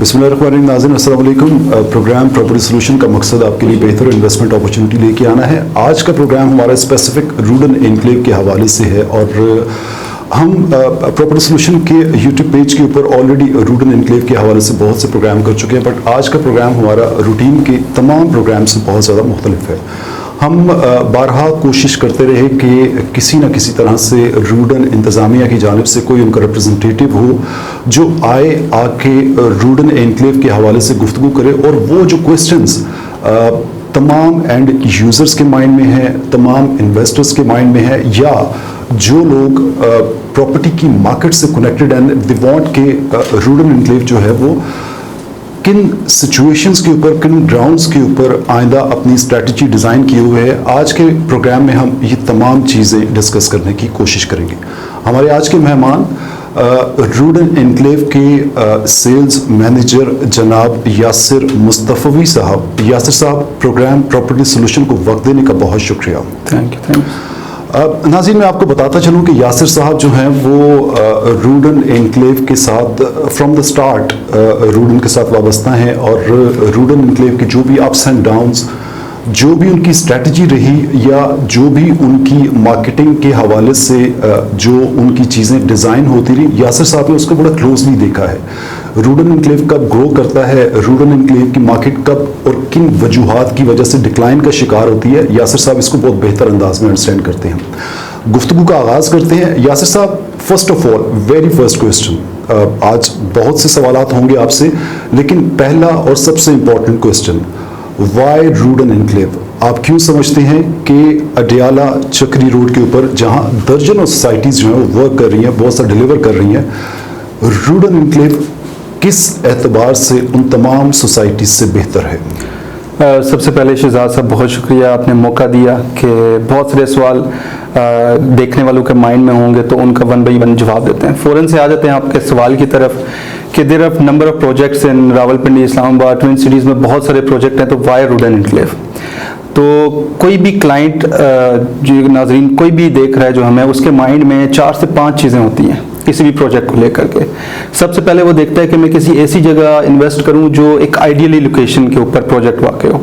बिस्मिल्लाहिर्रहमानिर्रहीम। नाज़रीन अस्सलाम वालेकुम। प्रोग्राम प्रॉपर्टी सोल्यूशन का मकसद आपके लिए बेहतर इन्वेस्टमेंट अपॉर्चुनिटी लेके आना है। आज का प्रोग्राम हमारा स्पेसिफिक रूडन एनक्लेव के हवाले से है और हम प्रॉपर्टी सोल्यूशन के यूट्यूब पेज के ऊपर ऑलरेडी रूडन एनक्लेव के हवाले से बहुत से प्रोग्राम कर चुके हैं, बट आज का प्रोग्राम हमारा रूटीन के तमाम प्रोग्राम से बहुत ज़्यादा मुख्तलिफ है। हम बारहा कोशिश करते रहे कि किसी न किसी तरह से रूडन इंतज़ामिया की जानिब से कोई उनका रिप्रेजेंटेटिव हो जो आए आके रूडन एनक्लेव के हवाले से गुफ्तगू करे और वो जो क्वेश्चंस तमाम एंड यूज़र्स के माइंड में है, तमाम इन्वेस्टर्स के माइंड में है, या जो लोग प्रॉपर्टी की मार्केट से कनेक्टेड एंड दे वांट के रूडन एनक्लेव जो है वो किन सिचुएशंस के ऊपर, किन ग्राउंड्स के ऊपर आइंदा अपनी स्ट्रेटजी डिज़ाइन किए हुए है। आज के प्रोग्राम में हम ये तमाम चीज़ें डिस्कस करने की कोशिश करेंगे। हमारे आज के मेहमान रूडन एनक्लेव के सेल्स मैनेजर जनाब यासिर मुस्तफ़वी साहब। यासिर साहब, प्रोग्राम प्रॉपर्टी सोल्यूशन को वक्त देने का बहुत शुक्रिया। Thank you. नाज़रीन, मैं आपको बताता चलूं कि यासिर साहब जो हैं वो रूडन एनक्लेव के साथ फ्रॉम द स्टार्ट रूडन के साथ वाबस्ता हैं और रूडन एनक्लेव के जो भी अप्स एंड डाउन्स, जो भी उनकी स्ट्रेटजी रही या जो भी उनकी मार्केटिंग के हवाले से जो उनकी चीज़ें डिज़ाइन होती रही, यासिर साहब ने उसको बड़ा क्लोजली देखा है। रूडन एनक्लेव कब ग्रो करता है, रूडन एनक्लेव की मार्केट कब और किन वजूहात की वजह से डिक्लाइन का शिकार होती है, यासिर साहब इसको बहुत बेहतर अंदाज में अंडरस्टैंड करते हैं। गुफ्तगू का आगाज़ करते हैं। यासिर साहब, first of all very first question, आज बहुत से सवालात होंगे आपसे, लेकिन पहला और सबसे important question, Y Rudn enclave? आप क्यों समझते हैं कि अडियाला चक्री रोड के ऊपर जहां दर्जनों सोसाइटीज़ जो हैं वो वर्क कर रही हैं, बहुत सा डिलीवर कर रही हैं, रूडन एनक्लेव किस एतबार से उन तमाम सोसाइटीज़ से बेहतर है? सबसे पहले शहजाद साहब, बहुत शुक्रिया, आपने मौका दिया कि बहुत सारे सवाल देखने वालों के माइंड में होंगे तो उनका वन बाई वन जवाब देते हैं। फ़ौरन से आ जाते हैं आपके सवाल की तरफ कि there are number of projects in Rawalpindi, Islamabad, twin cities में बहुत सारे प्रोजेक्ट हैं, तो वाई रूडन एनक्लेव? तो कोई भी क्लाइंट जो नाजरीन कोई भी देख रहा है जो हमें, उसके माइंड में 4 से 5 चीज़ें होती हैं किसी भी प्रोजेक्ट को लेकर के। सबसे पहले वो देखता है कि मैं किसी ऐसी जगह इन्वेस्ट करूं जो एक आइडियली लोकेशन के ऊपर प्रोजेक्ट वाक़ हो।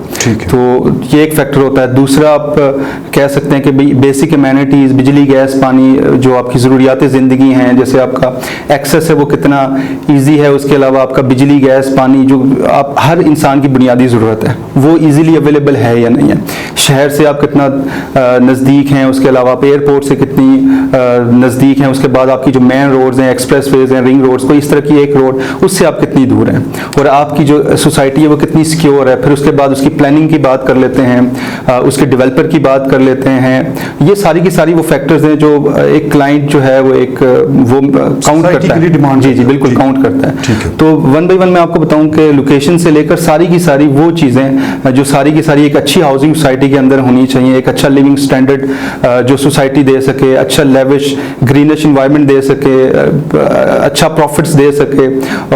तो ये एक फैक्टर होता है। दूसरा, आप कह सकते हैं कि बेसिक एमेनिटीज़, बिजली, गैस, पानी, जो आपकी ज़रूरियात ज़िंदगी हैं, जैसे आपका एक्सेस है वो कितना ईजी है, उसके अलावा आपका बिजली, गैस, पानी जो आप हर इंसान की बुनियादी ज़रूरत है वो ईजीली अवेलेबल है या नहीं है। शहर से आप कितना नज़दीक हैं, उसके अलावा आप एयरपोर्ट से कितनी नज़दीक हैं, उसके बाद आपकी जो मेन रोड्स हैं, एक्सप्रेस वेज हैं, रिंग रोड्स, कोई इस तरह की एक रोड, उससे आप कितनी दूर हैं, और आपकी जो सोसाइटी है वो कितनी सिक्योर है। फिर उसके बाद उसकी प्लानिंग की बात कर लेते हैं, उसके डेवलपर की बात कर लेते हैं। ये सारी की सारी वो फैक्टर्स हैं जो एक क्लाइंट जो है वो एक वो काउंट करता है। जी बिल्कुल काउंट करता है। तो वन बाई वन मैं आपको बताऊं कि लोकेशन से लेकर सारी की सारी वो चीज़ें जो सारी की सारी एक अच्छी हाउसिंग सोसाइटी के अंदर होनी चाहिए, एक अच्छा लिविंग स्टैंडर्ड जो सोसाइटी दे सके, अच्छा लेविश ग्रीनिश इन्वायरमेंट दे सके, अच्छा प्रॉफिट्स दे सके,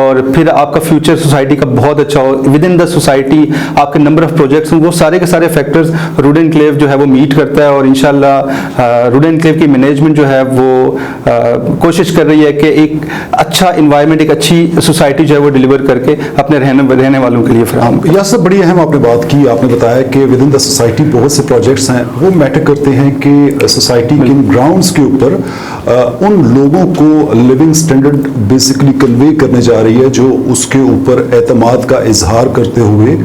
और फिर आपका फ्यूचर सोसाइटी का बहुत अच्छा हो, विद इन द सोसाइटी आपके नंबर ऑफ प्रोजेक्ट्स, वो सारे के सारे फैक्टर्स रूडन एनक्लेव जो है वो मीट करता है। और इंशाल्लाह रूडन एनक्लेव की मैनेजमेंट जो है वो कोशिश कर रही है कि एक अच्छा इन्वायरमेंट, एक अच्छी सोसाइटी जो है वो डिलीवर करके अपने रहने वालों के लिए फराहम। यह सब बड़ी अहम आपने बात की। आपने बताया कि विद इन द सोसाइटी बहुत से प्रोजेक्ट्स हैं, वो मैटर करते हैं कि सोसाइटी के ग्राउंड्स के ऊपर उन लोगों को लिविंग स्टैंडर्ड बेसिकली कन्वे करने जा रही है जो उसके ऊपर एतमाद का इजहार करते हुए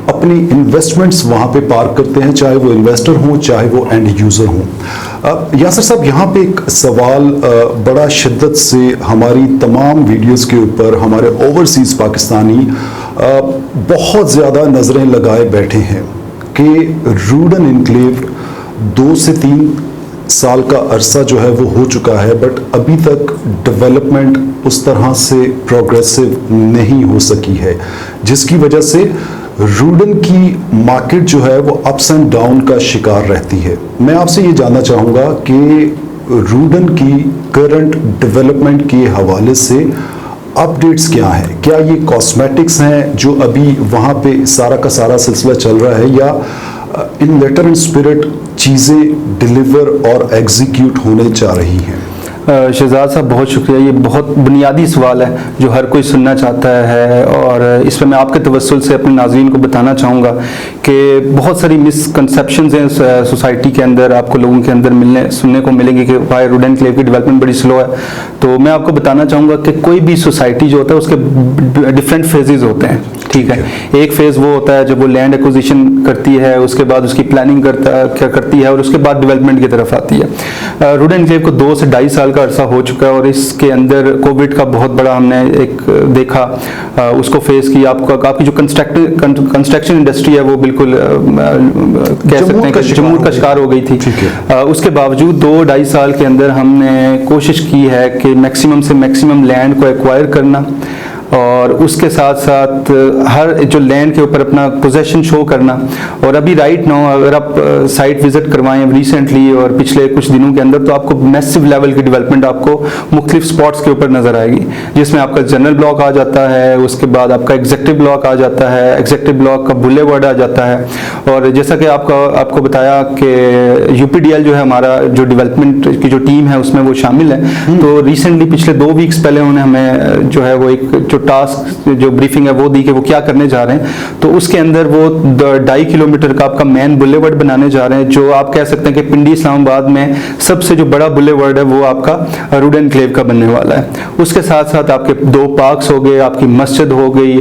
अपनी इन्वेस्टमेंट्स वहाँ पे पार्क करते हैं, चाहे वो इन्वेस्टर हों चाहे वो एंड यूज़र हों। यासिर साहब, यहाँ पे एक सवाल बड़ा शिद्दत से हमारी तमाम वीडियोस के ऊपर हमारे ओवरसीज़ पाकिस्तानी बहुत ज़्यादा नज़रें लगाए बैठे हैं कि रूडन एनक्लेव 2 से 3 साल का अरसा जो है वो हो चुका है, बट अभी तक डेवलपमेंट उस तरह से प्रोग्रेसिव नहीं हो सकी है, जिसकी वजह से रूडन की मार्केट जो है वो अप्स एंड डाउन का शिकार रहती है। मैं आपसे ये जानना चाहूँगा कि रूडन की करंट डेवलपमेंट के हवाले से अपडेट्स क्या हैं? क्या ये कॉस्मेटिक्स हैं जो अभी वहाँ पे सारा का सारा सिलसिला चल रहा है, या इन लेटर एंड स्पिरिट चीज़ें डिलीवर और एग्जीक्यूट होने जा रही हैं? शहजाद साहब बहुत शुक्रिया। ये बहुत बुनियादी सवाल है जो हर कोई सुनना चाहता है, और इस पर मैं आपके तवस्सुल से अपने नाज़रीन को बताना चाहूँगा कि बहुत सारी मिसकंसेप्शंस हैं सोसाइटी के अंदर, आपको लोगों के अंदर सुनने को मिलेंगे कि वाई रूड एनक्लेव की डेवलपमेंट बड़ी स्लो है। तो मैं आपको बताना चाहूँगा कि कोई भी सोसाइटी जो होता है उसके डिफरेंट फेजेस होते हैं, ठीक है। एक फेज़ वो होता है जब वो लैंड एक्विजिशन करती है, उसके बाद उसकी प्लानिंग करती है और उसके बाद डेवलपमेंट की तरफ आती है। रूड एनक्लेव को 2 से 2.5 साल का अरसा हो चुका है और इसके अंदर कोविड का बहुत बड़ा हमने एक देखा, उसको फेस किया। आपकी जो कंस्ट्रक्शन इंडस्ट्री है वो बिल्कुल कह सकते हैं कि जमूर का शिकार हो गई थी। उसके बावजूद 2-2.5 साल के अंदर हमने कोशिश की है कि मैक्सिमम से मैक्सिमम लैंड को एक्वायर करना और उसके साथ साथ हर जो लैंड के ऊपर अपना पोजेशन शो करना। और अभी राइट नाउ अगर आप साइट विजिट करवाएं रिसेंटली और पिछले कुछ दिनों के अंदर, तो आपको मैसिव लेवल की डेवलपमेंट आपको मुख्तलिफ स्पॉट्स के ऊपर नजर आएगी, जिसमें आपका जनरल ब्लॉक आ जाता है, उसके बाद आपका एग्जेक्टिव ब्लॉक आ जाता है, एग्जेक्टिव ब्लॉक का बुलेवर्ड आ जाता है। और जैसा कि आपको बताया कि यूपीडीएल जो है हमारा जो डेवलपमेंट की जो टीम है उसमें वो शामिल है। तो रिसेंटली पिछले 2 वीक्स पहले उन्होंने हमें जो है वो एक जो टास्क जो ब्रीफिंग है वो दी कि वो क्या करने जा रहे हैं। तो उसके अंदर वो 2.5 किलोमीटर का आपका मेन बुलेवर्ड बनाने जा रहे हैं, जो आप कह सकते हैं कि पिंडी इस्लामाबाद में सबसे जो बड़ा बुलेवर्ड है वो आपका रूड एनक्लेव का बनने वाला है। उसके साथ साथ आपके 2 पार्क्स हो गए, आपकी मस्जिद हो गई,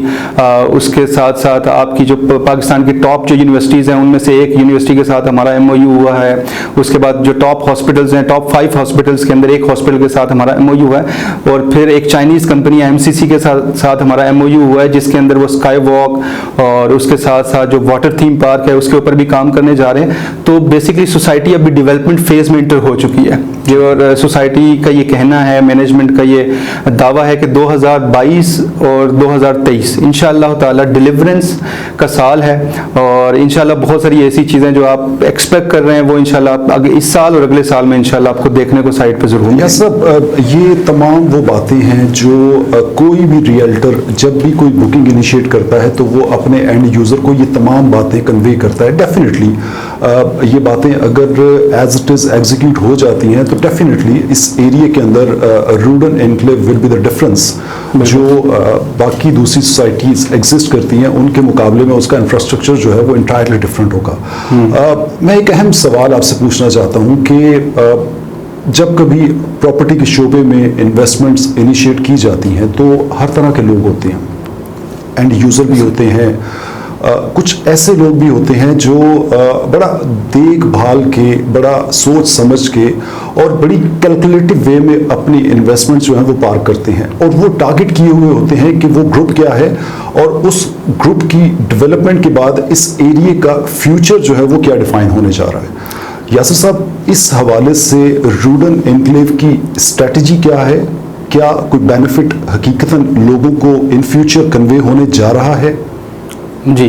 उसके साथ साथ आपकी जो पाकिस्तान की टॉप जो यूनिवर्सिटीज़ हैं उनमें से एक यूनिवर्सिटी के साथ हमारा MOU हुआ है। उसके बाद जो टॉप हॉस्पिटल्स हैं, टॉप 5 हॉस्पिटल्स के अंदर एक हॉस्पिटल के साथ हमारा MOU है। और फिर एक चाइनीज़ कंपनी MCC के साथ हमारा MOU हुआ है, जिसके अंदर वो स्काई वॉक और उसके साथ साथ जो वाटर थीम पार्क है उसके ऊपर भी काम करने जा रहे हैं। तो बेसिकली सोसाइटी अभी डेवलपमेंट फेज में इंटर हो चुकी है। जो सोसाइटी का ये कहना है, मैनेजमेंट का ये दावा है कि 2022 और 2023 इंशाअल्लाह ताला डिलीवरेंस का साल है, और इंशाअल्लाह बहुत सारी ऐसी चीज़ें जो आप एक्सपेक्ट कर रहे हैं वो इंशाअल्लाह इस साल और अगले साल में इंशाअल्लाह आपको देखने को साइट पर जरूर मिलेगी। सब ये तमाम वो बातें हैं जो कोई भी रियल्टर जब भी कोई बुकिंग इनिशिएट करता है तो वो अपने एंड यूज़र को ये तमाम बातें कन्वे करता है। डेफिनेटली ये बातें अगर एज इट इज़ एग्जीक्यूट हो जाती हैं तो डेफिनेटली इस एरिया के अंदर rude enclave will be the difference. जो बाकी दूसरी सोसाइटीज़ एग्जिस्ट करती हैं उनके मुकाबले में उसका इंफ्रास्ट्रक्चर जो है वो इंटायरली डिफरेंट होगा। मैं एक अहम सवाल आपसे पूछना चाहता हूँ कि जब कभी प्रॉपर्टी के शोबे में इन्वेस्टमेंट्स इनिशिएट की जाती हैं तो हर तरह के लोग होते हैं, एंड यूज़र भी होते हैं, कुछ ऐसे लोग भी होते हैं जो बड़ा देखभाल के, बड़ा सोच समझ के और बड़ी कैलकुलेटिव वे में अपनी इन्वेस्टमेंट्स जो हैं वो पार करते हैं, और वो टारगेट किए हुए होते हैं कि वो ग्रुप क्या है और उस ग्रुप की डेवलपमेंट के बाद इस एरिया का फ्यूचर जो है वो क्या डिफाइन होने जा रहा है। यासिर साहब, इस हवाले से रूड एनक्लेव की स्ट्रेटजी क्या है? क्या कोई बेनिफिट हकीकतन लोगों को इन फ्यूचर कन्वे होने जा रहा है? जी,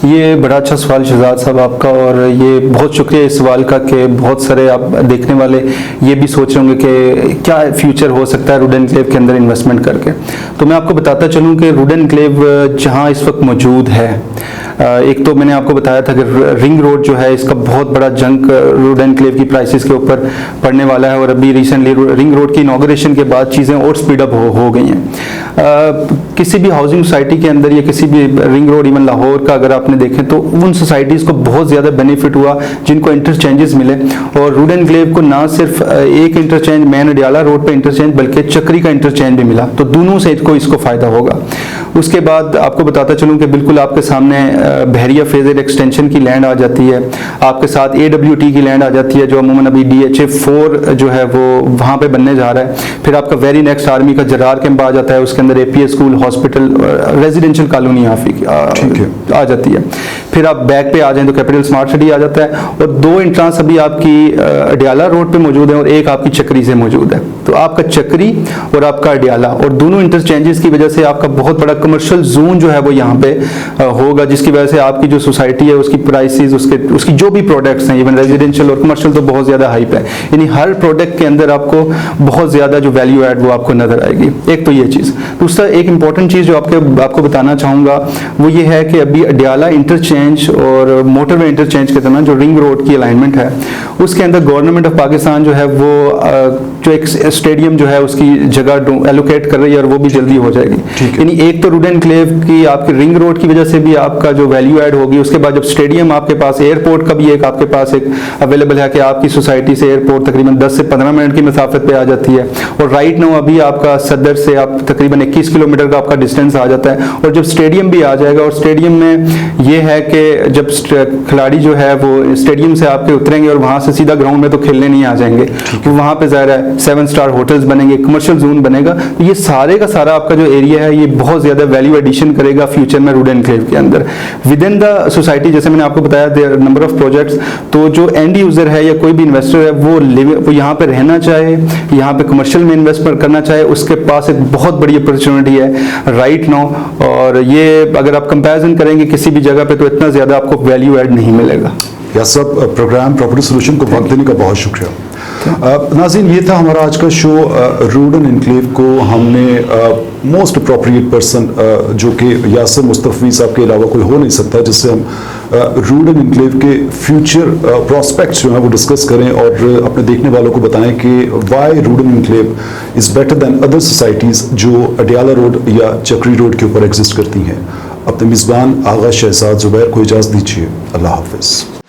ये बड़ा अच्छा सवाल शहजाद साहब आपका, और ये बहुत शुक्रिया इस सवाल का कि बहुत सारे आप देखने वाले ये भी सोच रहे होंगे कि क्या फ्यूचर हो सकता है रूड एनक्लेव के अंदर इन्वेस्टमेंट करके। तो मैं आपको बताता चलूँ कि रूड एनक्लेव जहाँ इस वक्त मौजूद है, एक तो मैंने आपको बताया था कि रिंग रोड जो है इसका बहुत बड़ा जंक रूड एनक्लेव की प्राइसेस के ऊपर पड़ने वाला है, और अभी रिसेंटली रिंग रोड की इनॉग्रेशन के बाद चीज़ें और स्पीड अप हो गई हैं। किसी भी हाउसिंग सोसाइटी के अंदर या किसी भी रिंग रोड, इवन लाहौर का अगर आपने देखें तो उन सोसाइटीज़ को बहुत ज़्यादा बेनिफिट हुआ जिनको इंटरचेंजेस मिले, और रूड एनक्लेव को ना सिर्फ एक इंटरचेंज मैन अडियाला रोड पर इंटरचेंज बल्कि चक्री का इंटरचेंज भी मिला, तो दोनों से इसको फ़ायदा होगा। उसके बाद आपको बताता चलूँ कि बिल्कुल आपके सामने बहरिया फेजेड एक्सटेंशन की लैंड आ जाती है, आपके साथ AWT की लैंड आ जाती है जो अमूमन अभी DHA 4 जो है वो वहाँ पे बनने जा रहा है। फिर आपका वेरी नेक्स्ट आर्मी का जरार कैंप आ जाता है, उसके अंदर APS school, hospital, residential colony आ जाती है। फिर आप बैक पे आ जाएं तो कैपिटल स्मार्ट सिटी आ जाता है, और 2 एंट्रांस अभी आपकी अडियाला रोड पे मौजूद है और एक आपकी चक्री से मौजूद है। तो आपका चक्री और आपका अडियाला, और दोनों इंटरचेंजेस की वजह से आपका बहुत बड़ा कमर्शियल जोन जो है वो यहाँ पे होगा, जिसकी वजह से आपकी जो सोसाइटी है उसकी प्राइसेस, उसकी जो भी प्रोडक्ट्स हैं, इवन रेजिडेंशियल और कमर्शियल तो बहुत ज़्यादा हाइप है, यानी हर प्रोडक्ट के अंदर आपको बहुत ज़्यादा जो वैल्यू ऐड वो आपको नजर आएगी। एक तो ये चीज़। दूसरा एक इंपॉर्टेंट चीज़ जो आपको बताना चाहूँगा वो ये है कि अभी अडियाला इंटरचेंज और मोटरवे इंटरचेंज के दरमियान जो रिंग रोड की अलाइनमेंट है उसके अंदर गवर्नमेंट ऑफ पाकिस्तान जो है वो जो एक स्टेडियम जो है उसकी जगह एलोकेट कर रही है और वो भी जल्दी हो जाएगी। यानी एक तो रूडन एनक्लेव की आपकी रिंग रोड की वजह से भी आपका जो वैल्यू ऐड होगी, उसके बाद जब स्टेडियम आपके पास, एयरपोर्ट का भी एक आपके पास एक अवेलेबल है कि आपकी सोसाइटी से एयरपोर्ट तकरीबन 10 से 15 मिनट की मसाफत पे आ जाती है। और राइट नाउ अभी आपका सदर से आप तकरीबन 21 किलोमीटर का आपका डिस्टेंस आ जाता है। और जब स्टेडियम भी आ जाएगा, और स्टेडियम में ये है कि जब खिलाड़ी जो है वो स्टेडियम से आपके उतरेंगे और वहां से सीधा ग्राउंड में तो खेलने नहीं आ जाएंगे, तो वहां पे ज़ाहिर है 7 स्टार होटल्स बनेंगे, कमर्शियल जोन बनेगा। तो ये सारे का सारा आपका जो एरिया है ये बहुत ज्यादा वैल्यू एडिशन करेगा फ्यूचर में रूडन एनक्लेव के अंदर विद इन द सोसाइटी। जैसे मैंने आपको बताया देयर नंबर ऑफ प्रोजेक्ट्स, तो जो एंड यूजर है या कोई भी इन्वेस्टर है वो यहाँ पे रहना चाहे, यहाँ पे कमर्शियल में इन्वेस्टमेंट करना चाहे, उसके पास एक बहुत बड़ी अपॉर्चुनिटी है राइट नाउ। और ये अगर आप कंपैरिजन करेंगे किसी भी जगह पे तो इतना ज्यादा आपको वैल्यू ऐड नहीं मिलेगा। या सब प्रोग्राम प्रॉपर्टी सोल्यूशन को वक्त देने का बहुत शुक्रिया। नाज़रीन, ये था हमारा आज का शो। रूडन एनक्लेव को हमने मोस्ट अप्रोप्रिएट पर्सन जो कि यासर मुस्तफ़ी साहब के अलावा कोई हो नहीं सकता जिससे हम रूडन एनक्लेव के फ्यूचर प्रॉस्पेक्ट्स जो हैं वो डिस्कस करें और अपने देखने वालों को बताएं कि why Rudn enclave is better than other societies जो अडियाला रोड या चक्री रोड के ऊपर एग्जिस्ट करती हैं। अपने मेज़बान आगा शहजाद ज़ुबैर को इजाज़त दीजिए। अल्लाह हाफ़िज़।